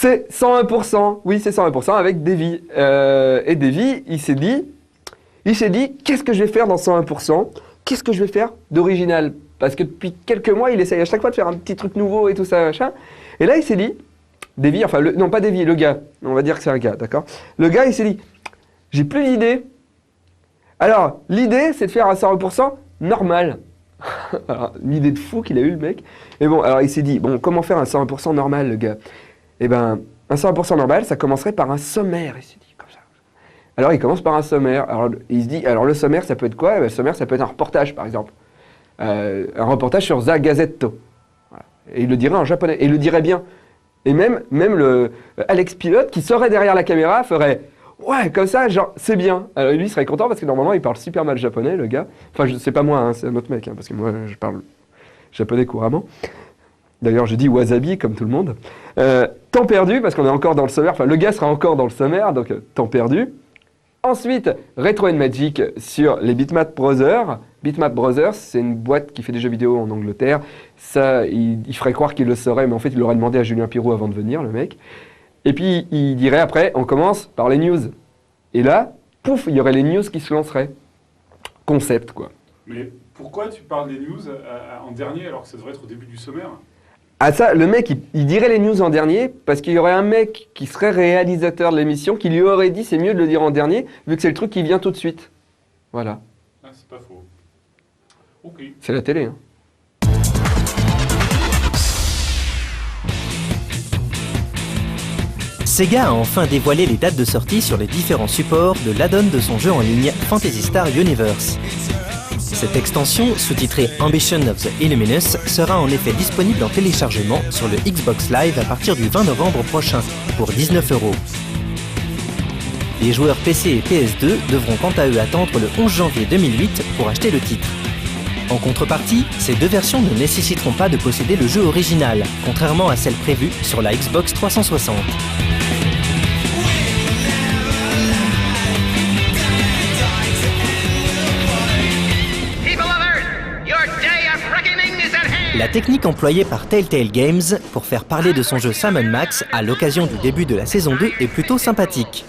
C'est 101%, oui c'est 101% avec Davy. Et Davy, il s'est dit, qu'est-ce que je vais faire dans 101%? Qu'est-ce que je vais faire d'original? Parce que depuis quelques mois, il essaye à chaque fois de faire un petit truc nouveau et tout ça, machin. Et là, il s'est dit, Davy, enfin, non pas Davy, le gars, on va dire que c'est un gars, d'accord? Le gars, il s'est dit, j'ai plus d'idées. Alors, l'idée, c'est de faire un 101% normal. Alors, une idée de fou qu'il a eu, le mec. Mais bon, alors il s'est dit, bon, comment faire un 101% normal, le gars? Eh ben, un 100% normal, ça commencerait par un sommaire, il s'est dit, comme ça. Alors, il commence par un sommaire. Alors, il se dit, alors le sommaire, ça peut être quoi? Le sommaire, ça peut être un reportage, par exemple. Un reportage sur The Gazetto. Voilà. Et il le dirait en japonais. Et il le dirait bien. Et même le Alex Pilote, qui serait derrière la caméra, ferait, ouais, comme ça, genre, c'est bien. Alors, lui, il serait content parce que normalement, il parle super mal japonais, le gars. Enfin, c'est pas moi, hein, c'est un autre mec, hein, parce que moi, je parle japonais couramment. D'ailleurs, je dis wasabi, comme tout le monde. Temps perdu, parce qu'on est encore dans le sommaire. Enfin, le gars sera encore dans le sommaire, donc temps perdu. Ensuite, Retro and Magic sur les Bitmap Brothers. Bitmap Brothers, c'est une boîte qui fait des jeux vidéo en Angleterre. Ça, il ferait croire qu'il le saurait, mais en fait, il l'aurait demandé à Julien Pirou avant de venir, le mec. Et puis, il dirait après, on commence par les news. Et là, pouf, il y aurait les news qui se lanceraient. Concept, quoi. Mais pourquoi tu parles des news en dernier alors que ça devrait être au début du sommaire? Ah ça, le mec, il dirait les news en dernier parce qu'il y aurait un mec qui serait réalisateur de l'émission qui lui aurait dit c'est mieux de le dire en dernier vu que c'est le truc qui vient tout de suite. Voilà. Ah, c'est pas faux. Ok. C'est la télé, hein. Sega a enfin dévoilé les dates de sortie sur les différents supports de l'add-on de son jeu en ligne Phantasy Star Universe. Cette extension, sous-titrée Ambition of the Illuminous, sera en effet disponible en téléchargement sur le Xbox Live à partir du 20 novembre prochain, pour 19 €. Les joueurs PC et PS2 devront quant à eux attendre le 11 janvier 2008 pour acheter le titre. En contrepartie, ces deux versions ne nécessiteront pas de posséder le jeu original, contrairement à celle prévue sur la Xbox 360. La technique employée par Telltale Games pour faire parler de son jeu Sam & Max à l'occasion du début de la saison 2 est plutôt sympathique.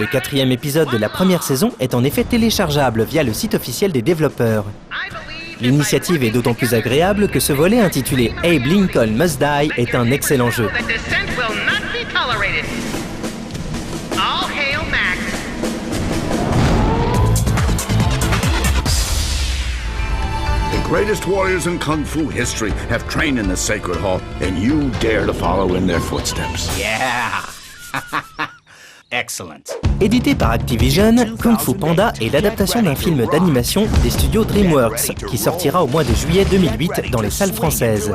Le 4e épisode de la première saison est en effet téléchargeable via le site officiel des développeurs. L'initiative est d'autant plus agréable que ce volet intitulé Abe Lincoln Must Die est un excellent jeu. The greatest warriors in Kung Fu history have trained in the sacred hall, and you dare to follow in their footsteps. Yeah! Excellent. Édité par Activision, Kung Fu Panda est l'adaptation d'un film d'animation des studios DreamWorks qui sortira au mois de juillet 2008 dans les salles françaises.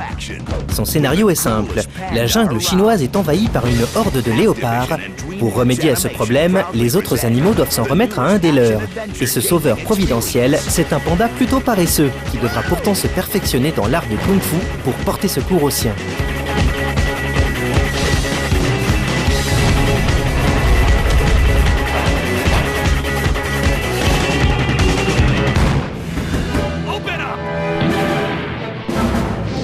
Son scénario est simple. La jungle chinoise est envahie par une horde de léopards. Pour remédier à ce problème, les autres animaux doivent s'en remettre à un des leurs. Et ce sauveur providentiel, c'est un panda plutôt paresseux qui devra pourtant se perfectionner dans l'art du Kung Fu pour porter secours aux siens.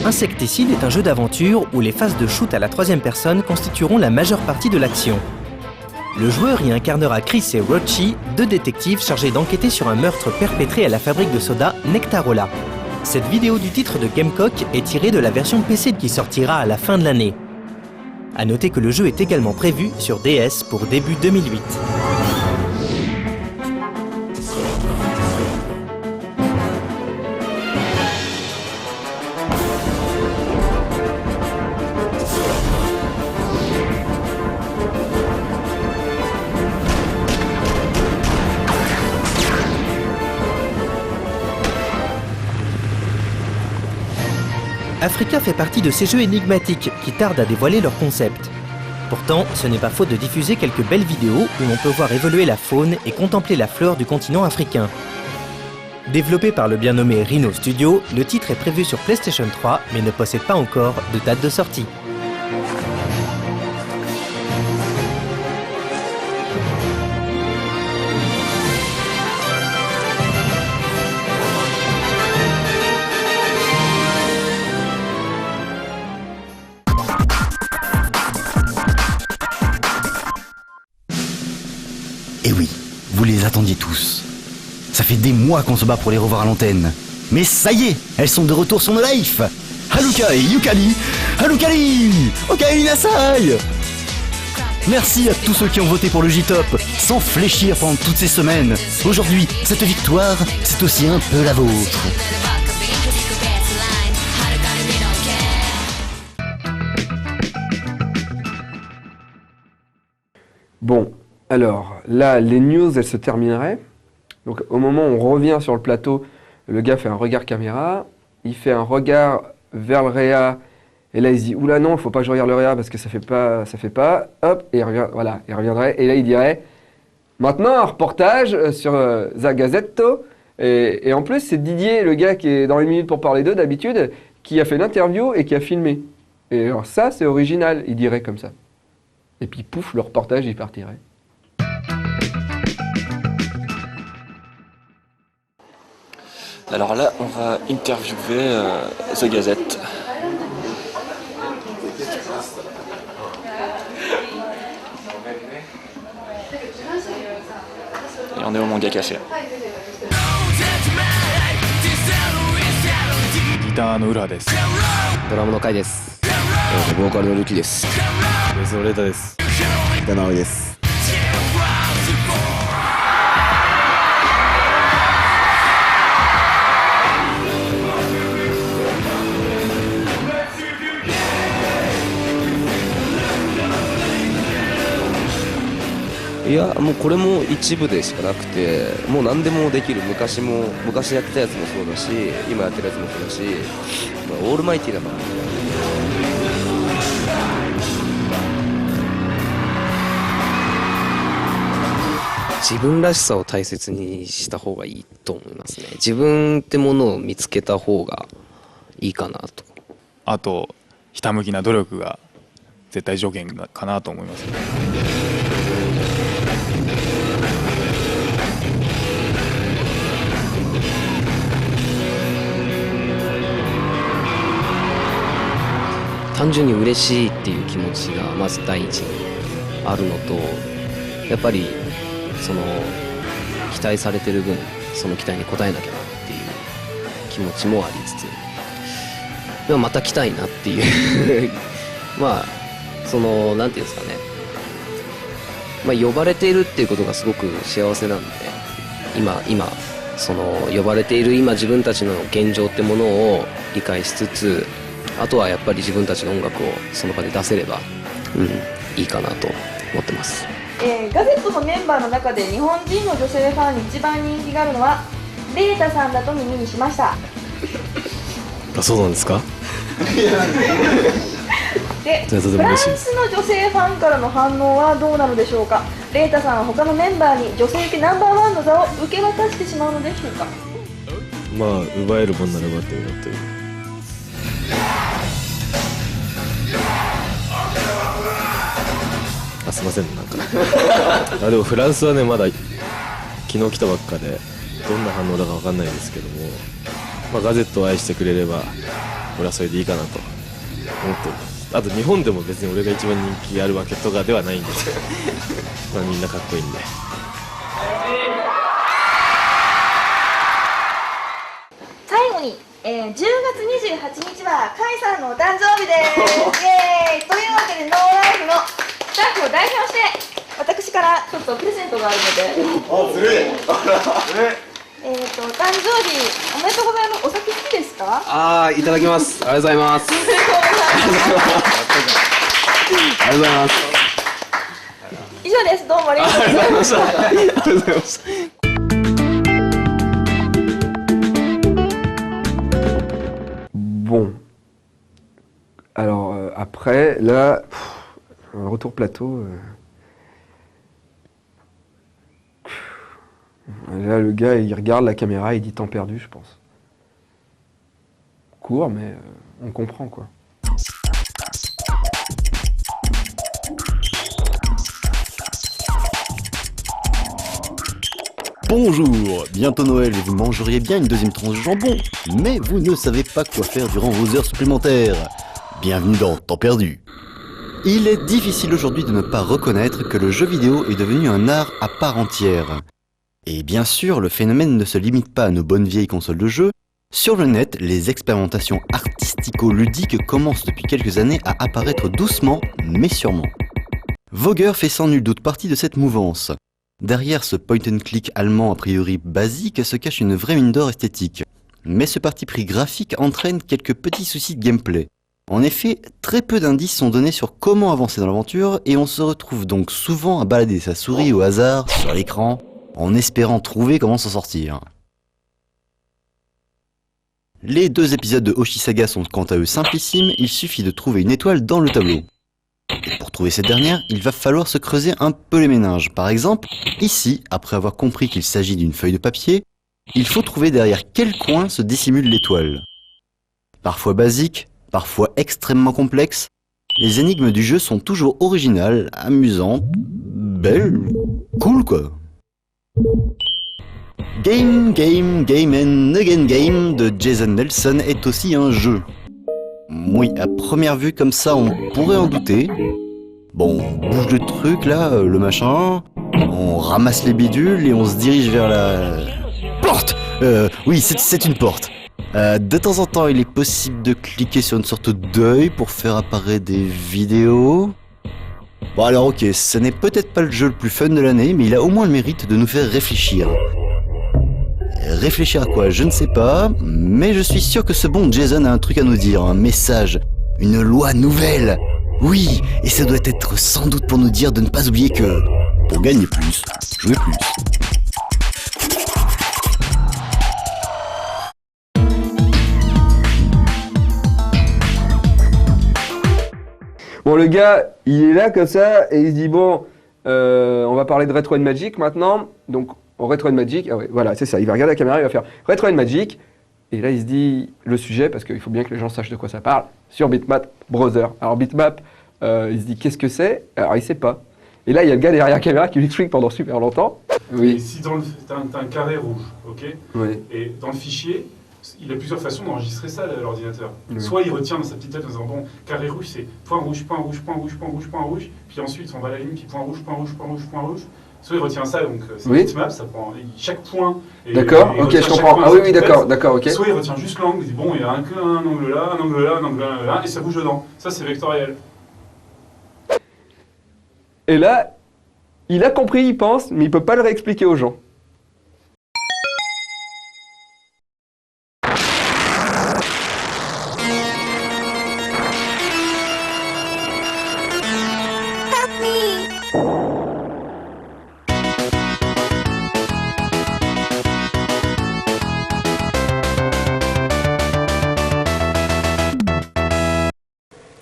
Insecticide est un jeu d'aventure où les phases de shoot à la 3e personne constitueront la majeure partie de l'action. Le joueur y incarnera Chris et Rochi, deux détectives chargés d'enquêter sur un meurtre perpétré à la fabrique de soda Nectarola. Cette vidéo du titre de Gamecock est tirée de la version PC qui sortira à la fin de l'année. A noter que le jeu est également prévu sur DS pour début 2008. Africa fait partie de ces jeux énigmatiques qui tardent à dévoiler leur concept. Pourtant, ce n'est pas faute de diffuser quelques belles vidéos où l'on peut voir évoluer la faune et contempler la flore du continent africain. Développé par le bien nommé Rhino Studio, le titre est prévu sur PlayStation 3 mais ne possède pas encore de date de sortie. saviez tous. Ça fait des mois qu'on se bat pour les revoir à l'antenne. Mais ça y est, elles sont de retour sur nos lives. Haruka et Yukari, Harukari, Okaeli Nasai. Merci à tous ceux qui ont voté pour le J-Top, sans fléchir pendant toutes ces semaines. Aujourd'hui, cette victoire, c'est aussi un peu la vôtre. Bon, alors là, les news, elles se termineraient. Donc au moment où on revient sur le plateau, le gars fait un regard caméra, il fait un regard vers le réa, et là il se dit oula non, il faut pas que je regarde le réa parce que ça fait pas, hop, et il revient, voilà, il reviendrait, et là il dirait maintenant un reportage sur The Gazzetto, et en plus c'est Didier, le gars qui est dans les minutes pour parler d'eux d'habitude, qui a fait l'interview et qui a filmé. Et alors ça c'est original, il dirait comme ça. Et puis pouf, le reportage il partirait. Alors là, on va interviewer The Gazette. Et on est au Manga Café. ギターの浦です。ドラムの回です。ボーカルのルキです。ベースのレータです。北直です。いやもうこれも一部でしかなくて、もう何でもできる。昔やってたやつもそうだし、今やってるやつもそうだし、オールマイティーなバンド。自分らしさを大切にした方がいいと思いますね。自分ってものを見つけた方がいいかなと。あとひたむきな努力が絶対条件かなと思いますね。単純に嬉しいっていう気持ちがまず第一にあるのと、やっぱりその期待されてる分その期待に応えなきゃなっていう気持ちもありつつ、でもまた来たいなっていうまあそのなんていうんですかね、まあ呼ばれているっていうことがすごく幸せなんで、今その呼ばれている今自分たちの現状ってものを理解しつつ、あとはやっぱり自分たちの音楽をその場で出せれば、いいかなと思ってます。ガゼットのメンバーの中で日本人の女性ファンに一番人気があるのはレータさんだと耳にしました。あ、そうなんですか？で、フランスの女性ファンからの反応はどうなのでしょうか。レータさんは他のメンバーに女性受けナンバーワンの座を受け渡してしまうのでしょうか。まあ奪えるもんなら奪ってみようという。あ、すいません、なんかでもフランスはね、まだ昨日来たばっかでどんな反応だか分かんないですけども、まあ、ガゼットを愛してくれれば俺はそれでいいかなと思っております。あと日本でも別に俺が一番人気あるわけとかではないんですけどまあみんなかっこいいんで。最後に、10月28日はカイさんのお誕生日です。イエーイというわけでノーライフのスタッフを代表して私からちょっとプレゼントがあるので。あ、ずるい。お誕生日おめでとうございます。お酒好きですか？ああ、いただきます。ありがとうございます。ありがとうございます。以上です。どうもありがとうございました。ありがとうございます。Bon, alors après, là, un retour plateau. Là, le gars, il regarde la caméra, il dit temps perdu, je pense. Court, mais on comprend, quoi. Bonjour, bientôt Noël et vous mangeriez bien une deuxième tranche de jambon, mais vous ne savez pas quoi faire durant vos heures supplémentaires. Bienvenue dans Temps perdu. Il est difficile aujourd'hui de ne pas reconnaître que le jeu vidéo est devenu un art à part entière. Et bien sûr, le phénomène ne se limite pas à nos bonnes vieilles consoles de jeux. Sur le net, les expérimentations artistico-ludiques commencent depuis quelques années à apparaître doucement, mais sûrement. Voger fait sans nul doute partie de cette mouvance. Derrière ce point-and-click allemand a priori basique se cache une vraie mine d'or esthétique. Mais ce parti pris graphique entraîne quelques petits soucis de gameplay. En effet, très peu d'indices sont donnés sur comment avancer dans l'aventure et on se retrouve donc souvent à balader sa souris au hasard sur l'écran en espérant trouver comment s'en sortir. Les 2 épisodes de Hoshi Saga sont quant à eux simplissimes, il suffit de trouver une étoile dans le tableau. Et pour trouver cette dernière, il va falloir se creuser un peu les méninges. Par exemple, ici, après avoir compris qu'il s'agit d'une feuille de papier, il faut trouver derrière quel coin se dissimule l'étoile. Parfois basique, parfois extrêmement complexe, les énigmes du jeu sont toujours originales, amusantes, belles, cool quoi. Game and Again Game de Jason Nelson est aussi un jeu. Oui, à première vue comme ça, on pourrait en douter. Bon, on bouge le truc là, le machin, on ramasse les bidules et on se dirige vers la... porte. Oui, c'est une porte. De temps en temps, il est possible de cliquer sur une sorte d'œil pour faire apparaître des vidéos. Bon alors ok, ce n'est peut-être pas le jeu le plus fun de l'année, mais il a au moins le mérite de nous faire réfléchir. Réfléchir à quoi, je ne sais pas, mais je suis sûr que ce bon Jason a un truc à nous dire, un message, une loi nouvelle. Oui, et ça doit être sans doute pour nous dire de ne pas oublier que, pour gagner plus, jouer plus. Bon, le gars, il est là comme ça et il se dit bon, on va parler de Retro and Magic maintenant. Donc, au Retro and Magic, ah ouais, voilà, c'est ça. Il va regarder la caméra, il va faire Retro and Magic. Et là, il se dit le sujet, parce qu'il faut bien que les gens sachent de quoi ça parle, sur Bitmap Browser. Alors, Bitmap, il se dit qu'est-ce que c'est? Alors, il sait pas. Et là, il y a le gars derrière la caméra qui lui explique pendant super longtemps. Oui. Et si t'as un carré rouge, ok? Oui. Et dans le fichier, il a plusieurs façons d'enregistrer ça, l'ordinateur. Oui. Soit il retient dans sa petite tête en disant bon, carré rouge c'est point rouge, point rouge, point rouge, point rouge, point rouge, puis ensuite on va à la ligne, puis point rouge, point rouge, point rouge, point rouge. Soit il retient ça, donc c'est oui. Bitmap, ça prend chaque point. D'accord, ok, je comprends. Ah oui, oui, d'accord, ok. Soit il retient juste l'angle, il dit bon, il y a un angle là, un angle là, un angle là, un angle là, et ça bouge dedans. Ça c'est vectoriel. Et là, il a compris, il pense, mais il peut pas le réexpliquer aux gens.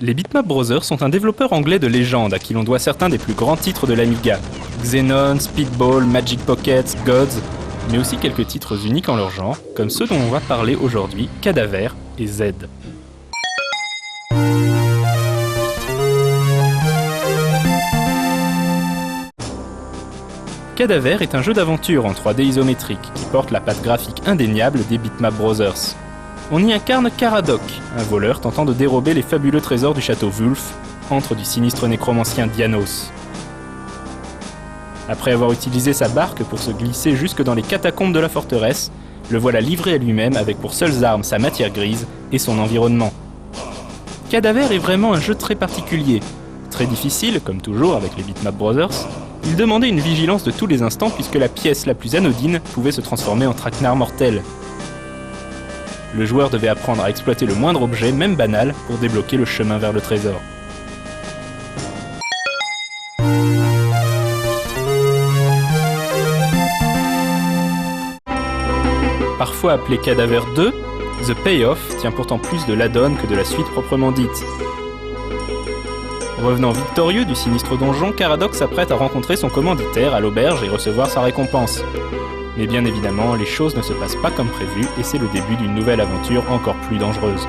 Les Bitmap Brothers sont un développeur anglais de légende à qui l'on doit certains des plus grands titres de l'Amiga. Xenon, Speedball, Magic Pocket, Gods, mais aussi quelques titres uniques en leur genre, comme ceux dont on va parler aujourd'hui, Cadaver et Z. Cadaver est un jeu d'aventure en 3D isométrique qui porte la patte graphique indéniable des Bitmap Brothers. On y incarne Caradoc, un voleur tentant de dérober les fabuleux trésors du château Wulf, antre du sinistre nécromancien Dianos. Après avoir utilisé sa barque pour se glisser jusque dans les catacombes de la forteresse, le voilà livré à lui-même avec pour seules armes sa matière grise et son environnement. Cadaver est vraiment un jeu très particulier, très difficile, comme toujours avec les Bitmap Brothers. Il demandait une vigilance de tous les instants puisque la pièce la plus anodine pouvait se transformer en traquenard mortel. Le joueur devait apprendre à exploiter le moindre objet, même banal, pour débloquer le chemin vers le trésor. Parfois appelé Cadaver 2, The Payoff tient pourtant plus de l'add-on que de la suite proprement dite. Revenant victorieux du sinistre donjon, Caradoc s'apprête à rencontrer son commanditaire à l'auberge et recevoir sa récompense. Mais bien évidemment, les choses ne se passent pas comme prévu et c'est le début d'une nouvelle aventure encore plus dangereuse.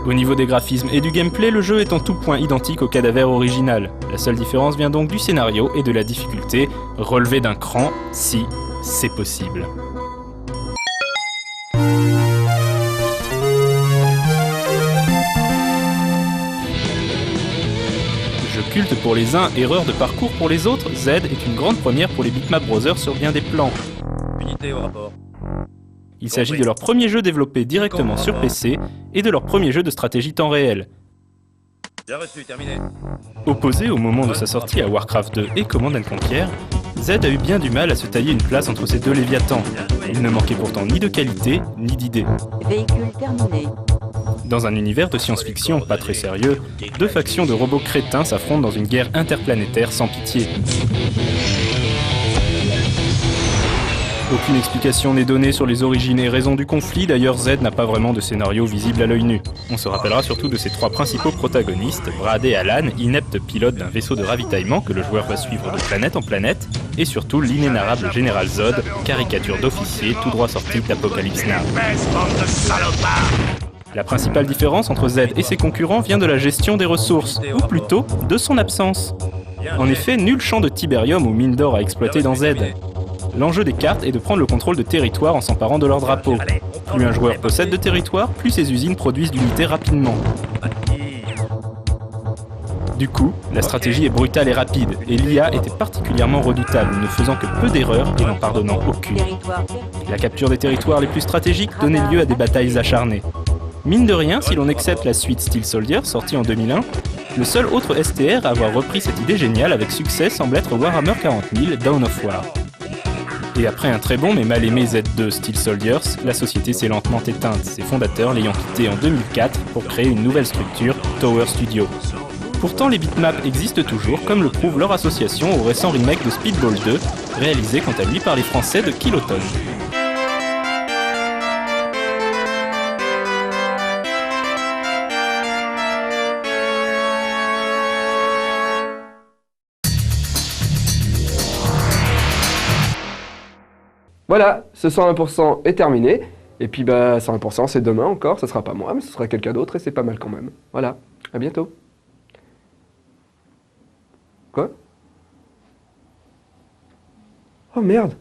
Au niveau des graphismes et du gameplay, le jeu est en tout point identique au Cadaver original. La seule différence vient donc du scénario et de la difficulté, relevée d'un cran si c'est possible. Je culte pour les uns, erreur de parcours pour les autres, Z est une grande première pour les Bitmap Brothers sur bien des plans. Unité au rapport. Il s'agit de leur premier jeu développé directement sur PC et de leur premier jeu de stratégie temps réel. Bien reçu, terminé. Opposé au moment de sa sortie à Warcraft 2 et Command & Conquer, Z a eu bien du mal à se tailler une place entre ces deux léviathans. Il ne manquait pourtant ni de qualité, ni d'idées. Véhicule terminé. Dans un univers de science-fiction pas très sérieux, deux factions de robots crétins s'affrontent dans une guerre interplanétaire sans pitié. Aucune explication n'est donnée sur les origines et raisons du conflit, d'ailleurs Z n'a pas vraiment de scénario visible à l'œil nu. On se rappellera surtout de ses trois principaux protagonistes, Brad et Alan, ineptes pilotes d'un vaisseau de ravitaillement que le joueur va suivre de planète en planète, et surtout l'inénarrable Général Zod, caricature d'officier tout droit sorti d'Apocalypse Now. La principale différence entre Z et ses concurrents vient de la gestion des ressources, ou plutôt de son absence. En effet, nul champ de Tiberium ou mine d'or à exploiter dans Z. L'enjeu des cartes est de prendre le contrôle de territoires en s'emparant de leur drapeau. Plus un joueur possède de territoires, plus ses usines produisent d'unités rapidement. Du coup, la stratégie est brutale et rapide, et l'IA était particulièrement redoutable, ne faisant que peu d'erreurs et n'en pardonnant aucune. La capture des territoires les plus stratégiques donnait lieu à des batailles acharnées. Mine de rien, si l'on accepte la suite Steel Soldier, sortie en 2001, le seul autre STR à avoir repris cette idée géniale avec succès semble être Warhammer 40 000 Dawn of War. Et après un très bon mais mal aimé Z2 Steel Soldiers, la société s'est lentement éteinte, ses fondateurs l'ayant quitté en 2004 pour créer une nouvelle structure, Tower Studio. Pourtant les bitmaps existent toujours, comme le prouve leur association au récent remake de Speedball 2, réalisé quant à lui par les Français de Kiloton. Voilà, ce 101% est terminé. Et puis bah 101% c'est demain encore, ce sera pas moi, mais ce sera quelqu'un d'autre et c'est pas mal quand même. Voilà, à bientôt. Quoi? Oh merde!